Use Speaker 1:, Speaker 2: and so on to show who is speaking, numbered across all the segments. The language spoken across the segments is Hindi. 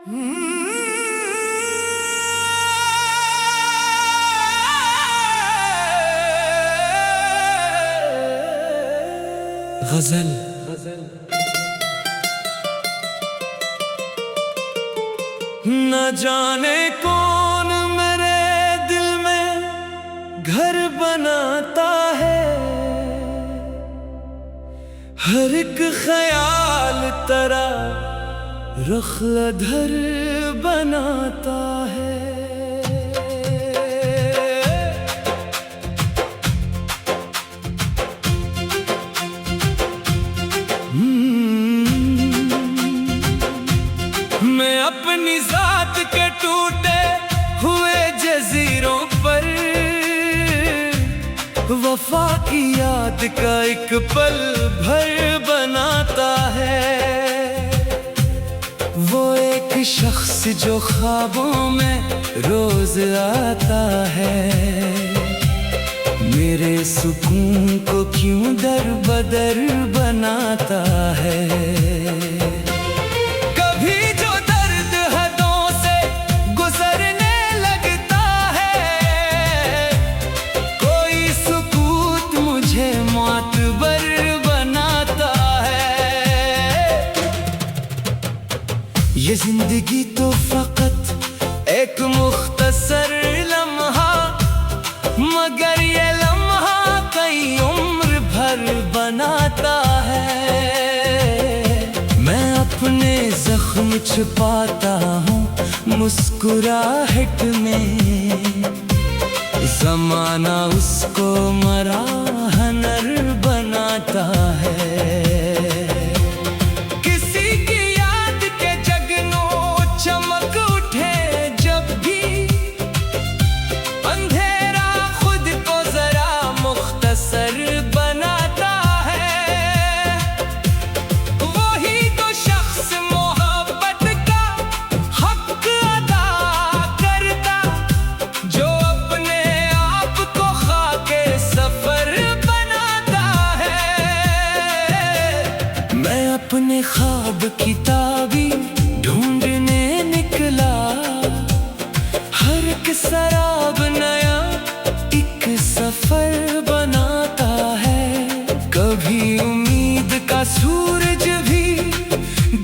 Speaker 1: गजल न जाने कौन मेरे दिल में घर बनाता है, हर एक ख्याल तेरा रुख अधर बनाता है। मैं अपनी जात के टूटे हुए जजीरों पर वफा की याद का एक पल भर बनाता है। वो एक शख्स जो ख्वाबों में रोज आता है, मेरे सुकून को क्यों दर बदर बनाता है। ये जिंदगी तो फकत एक मुख्तसर लम्हा, मगर ये लम्हा कई उम्र भर बनाता है। मैं अपने जख्म छुपाता हूँ मुस्कुराहट में, ज़माना उसको मराहनर बनाता है। अपने ख्वाब की ताबीर ढूंढने निकला, हर एक सराब नया एक सफर बनाता है। कभी उम्मीद का सूरज भी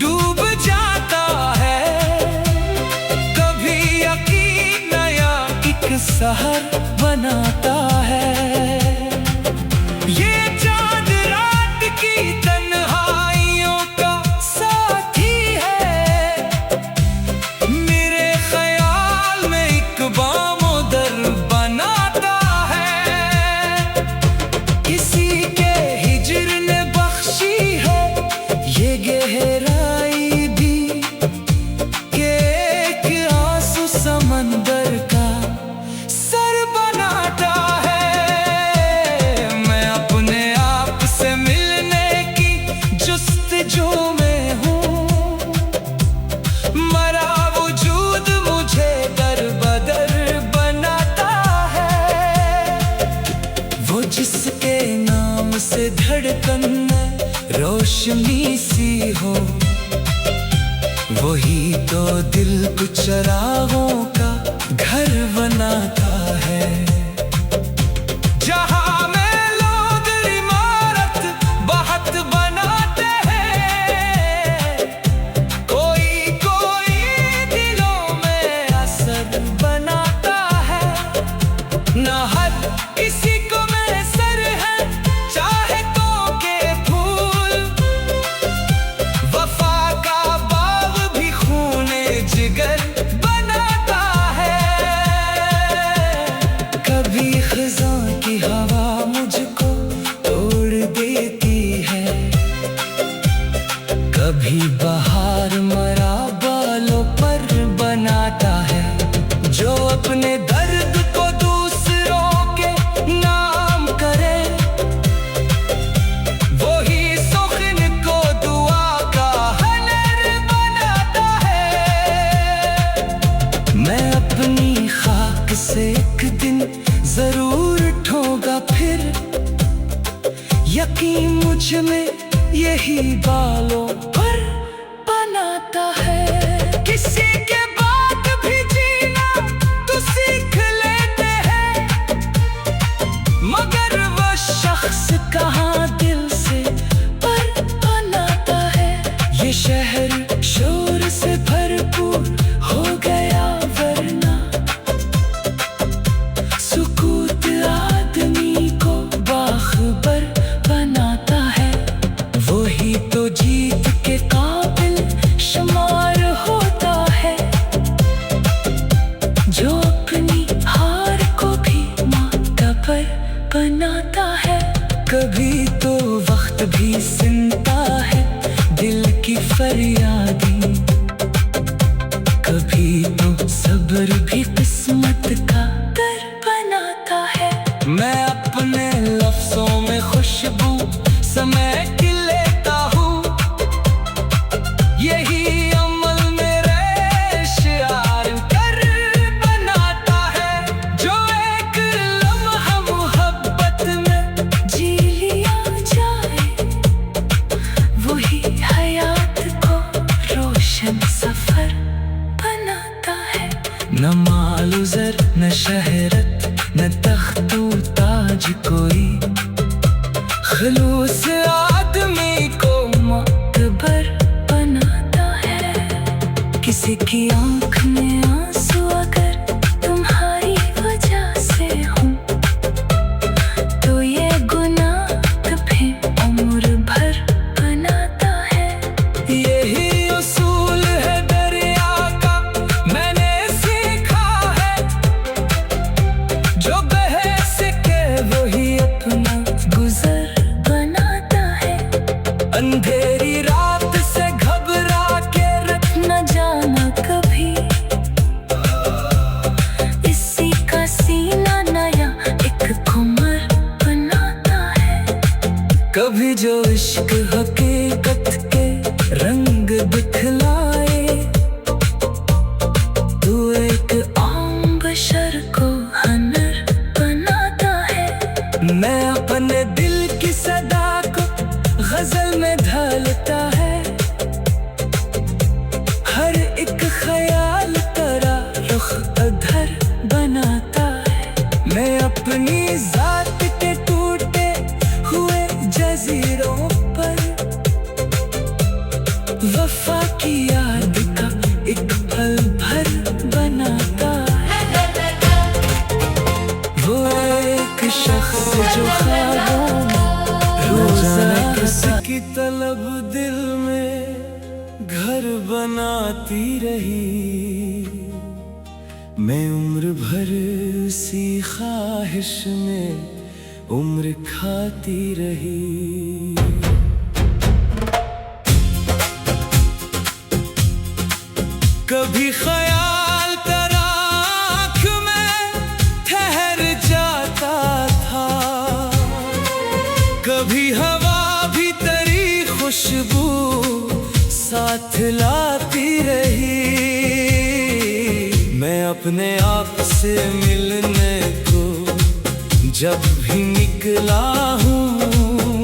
Speaker 1: डूब जाता है, कभी यकीन नया एक सहर बनाता है। ये चांद रात की समंदर का सर बनाता है। मैं अपने आप से मिलने की जुस्तजू में हूँ, मरा वजूद मुझे दर बदर बनाता है। वो जिसके नाम से धड़कन में रोशनी सी हो, वही तो दिल को चरागों का घर बनाता है। जहां में लोग इमारत बहुत बनाते हैं, कोई कोई दिलों में असर बनाता है। न हर किसी को मैसर है चाहे तो के फूल, वफा का जिगर बनाता है। कभी खज़ां की हवा मुझको तोड़ देती है, कभी बहार मरा बालों पर बनाता है। जो अपने दर्द को दूसरों के नाम करे, वही सुखन को दुआ का हनर बनाता है। मैं अपनी खाक से एक दिन जरूर उठूंगा फिर, यकीन मुझ में यही बालों पर बनाता है। किसी शहर शोर से भरपूर हो गया, वरना सुकूत आदमी को बाखबर बनाता है। वही तो जीत के काबिल शुमार होता है, जो अपनी हार को भी मातबर बनाता है। कभी तो वक्त भी सुनता है दिल की फरियादी, कभी तो सब्र भी किस्मत का दर बनाता है। मैं अपने लफ्जों में खुशबू समेट लेता हूँ, यही अमल मेरे शियार कर बनाता है। जो एक लम्हा मोहब्बत में जी लिया जाए, वही हयात को रोशन सफर बनाता है। न माल ज़र न शहरत न तख्तो ताज कोई, खलूस आदमी को मातबर बनाता है। किसी की आंख में आंसू अगर तुम्हारी वजह से हो, तो ये गुनाह भी उम्र भर बनाता है। यही उसूल है दरिया का मैंने सीखा है, जो बहे सके वही अपना गुजर बनाता है। अंधेरी रात से घबरा के रख न जाना कभी, इसी का सीना नया एक खुमर बनाता है। कभी जो इश्क हकीकत के रंग दिखलाए, तू एक आम बशर को हनर बनाता है। मैं अपने दिल की सदा को गजल में ढालता है, हर एक ख्याल तेरा रुख अधर बनाता है। मैं अपनी जात के टूटे हुए जजीरों पर वफा की याद का एक पल भर बनाता है। वो एक शख्स जो ख्वाबों में रोज़ाना किसकी तलब दिल में घर बनाती रही, मैं उम्र भर उसी ख्वाहिश में उम्र खाती रही। कभी ख्याल तेरा आँख में ठहर जाता था, कभी हवा भी तेरी खुशबू साथ लाती रही। मैं अपने आप से मिलने को जब भी निकला हूँ,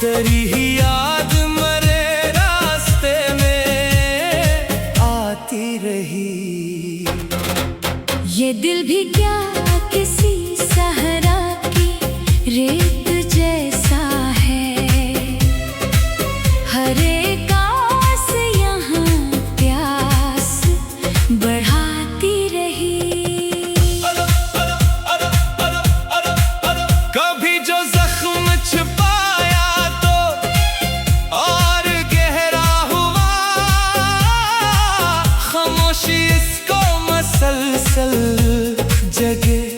Speaker 1: तेरी ही याद मेरे रास्ते में आती रही।
Speaker 2: ये दिल भी क्या किसी सहरा की रेत जैसा है, हर एक आस यहाँ प्यास बढ़ाती रही।
Speaker 1: कभी जो जख्म छुपाया तो और गहरा हुआ, खामोशी इसको मसलसल जगह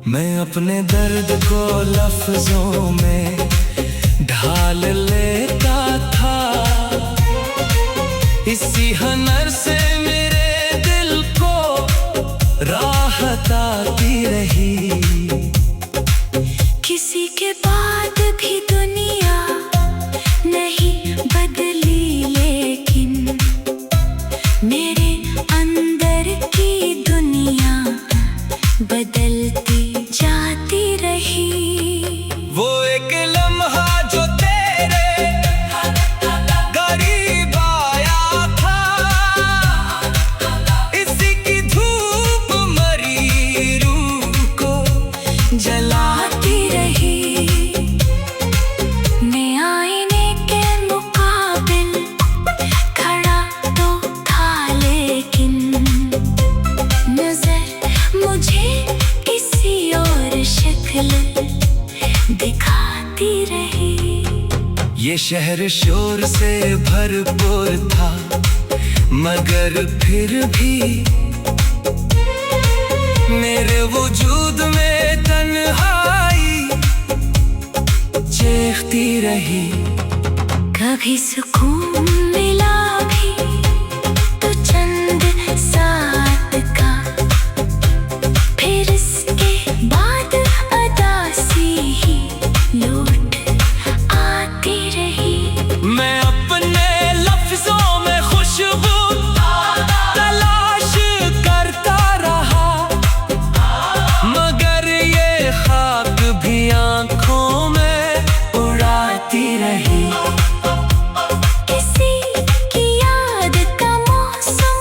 Speaker 1: मैं अपने दर्द को लफ्जों में ढाल लेता था, इसी हुनर से मेरे दिल को राहत आती रही।
Speaker 2: किसी के बाद भी दुनिया नहीं बदली, लेकिन मेरे अंदर की दुनिया बदलती जाती रही।
Speaker 1: वो एक लम्हा जो तेरे करीब आया था, इसी की धूप मरी रूह को जलाती रही।
Speaker 2: मैं आईने के मुकाबिल खड़ा तो था, लेकिन नजर मुझे किसी और शक्ल दिखाती रही।
Speaker 1: ये शहर शोर से भरपूर था, मगर फिर भी मेरे वजूद में तन्हाई चीखती रही।
Speaker 2: कभी सुकून मिला भी तो चंद साथ का, फिर इसके बाद अदासी ही लौट आती रही।
Speaker 1: मैं अपने लफ्जों में खुशबू तलाश करता रहा, मगर ये खाक भी आंखों में उड़ाती रही।
Speaker 2: किसी की याद का मौसम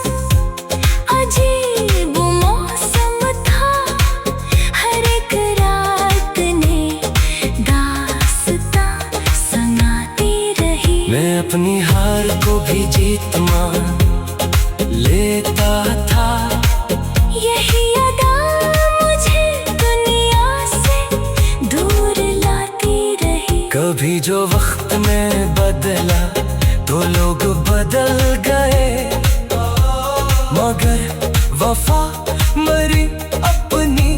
Speaker 2: अजीब मौसम था, हर एक रात ने दास्तां सुनाती रही।
Speaker 1: मैं अपनी हार को भी जीत मान लेता था,
Speaker 2: यही अदा मुझे दुनिया से दूर लाती रही।
Speaker 1: कभी जो वक्त में बदला तो लोग बदल गए, मगर वफा मरी अपनी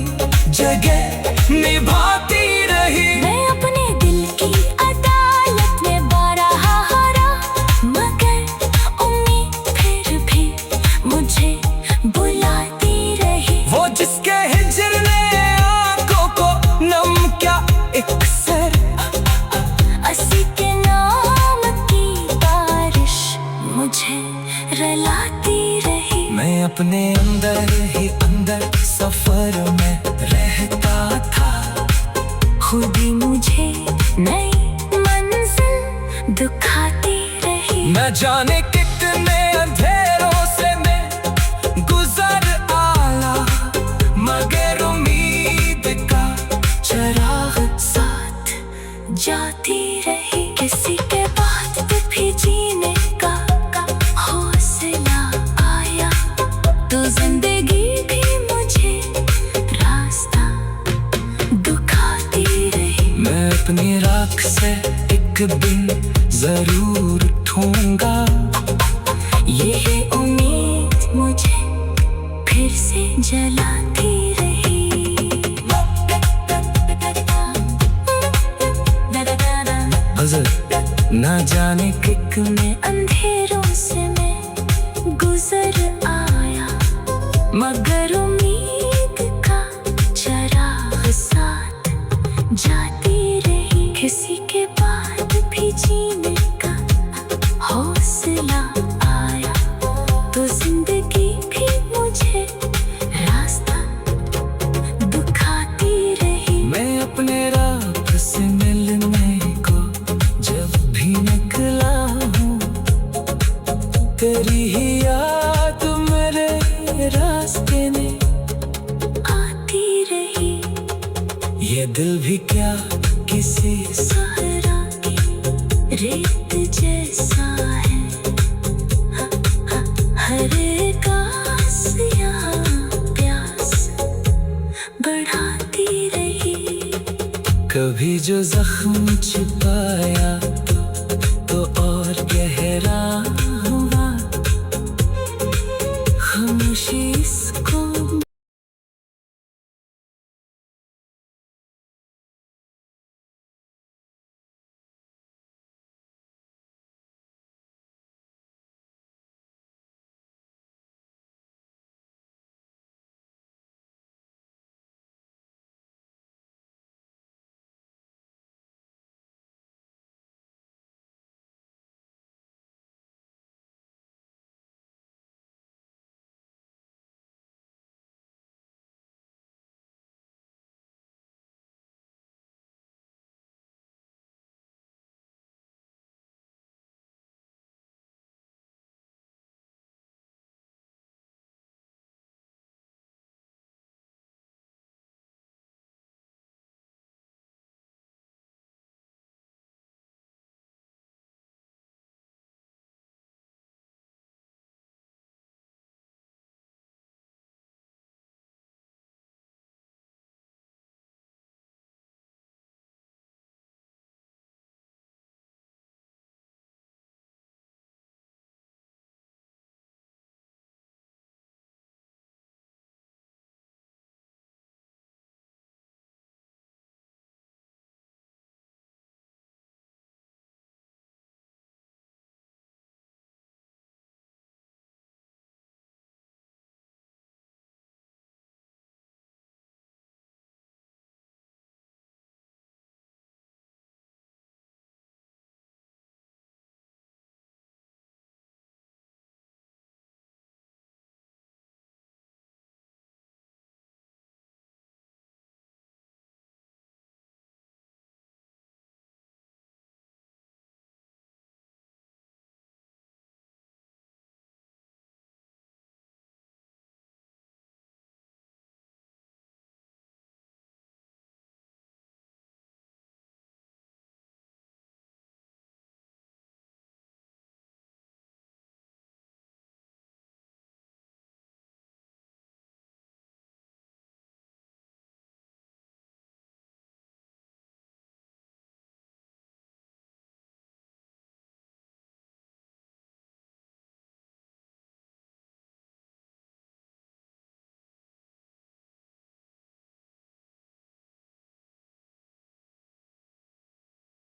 Speaker 1: जगह निभाती रही।
Speaker 2: मैं अपने दिल की अदालत में बारहा हारा, मगर उम्मीद फिर भी मुझे बुलाती रही।
Speaker 1: वो जिसके हिजर ने आंखों को नम क्या एक सर,
Speaker 2: असी के नाम की बारिश मुझे रुलाती रही।
Speaker 1: मैं अपने अंदर ही अंदर सफर में रहता था,
Speaker 2: खुद ही मुझे नई मंजिल दिखाती रही।
Speaker 1: न जाने कितने अंधेरों से मैं गुजर आया, मगर उम्मीद का
Speaker 2: चिराग साथ जाती रही। किसी के बाद भी जीने का हौसला आया, तो जिंदगी भी मुझे रास्ता दिखाती रही।
Speaker 1: मैं अपनी राख से एक दिन जरूर उठूंगा,
Speaker 2: यही उम्मीद मुझे फिर से जलाती रही।
Speaker 1: न जाने किक में
Speaker 2: अंधेरों से मैं गुजर आया, मगर उम्मीद का चिराग साथ जाती रही। किसी के बाद भी जीने का हौसला आया, तो जिंदगी भी मुझे रास्ता दिखाती रही।
Speaker 1: मैं अपने रात से मिलने को जब भी निकला हूँ, तेरी ही याद मेरे रास्ते में
Speaker 2: आती रही।
Speaker 1: ये दिल भी क्या किसी
Speaker 2: सहरा की रेत जैसा है, हर एक आस या प्यास बढ़ाती रही।
Speaker 1: कभी जो जख्म छिपाया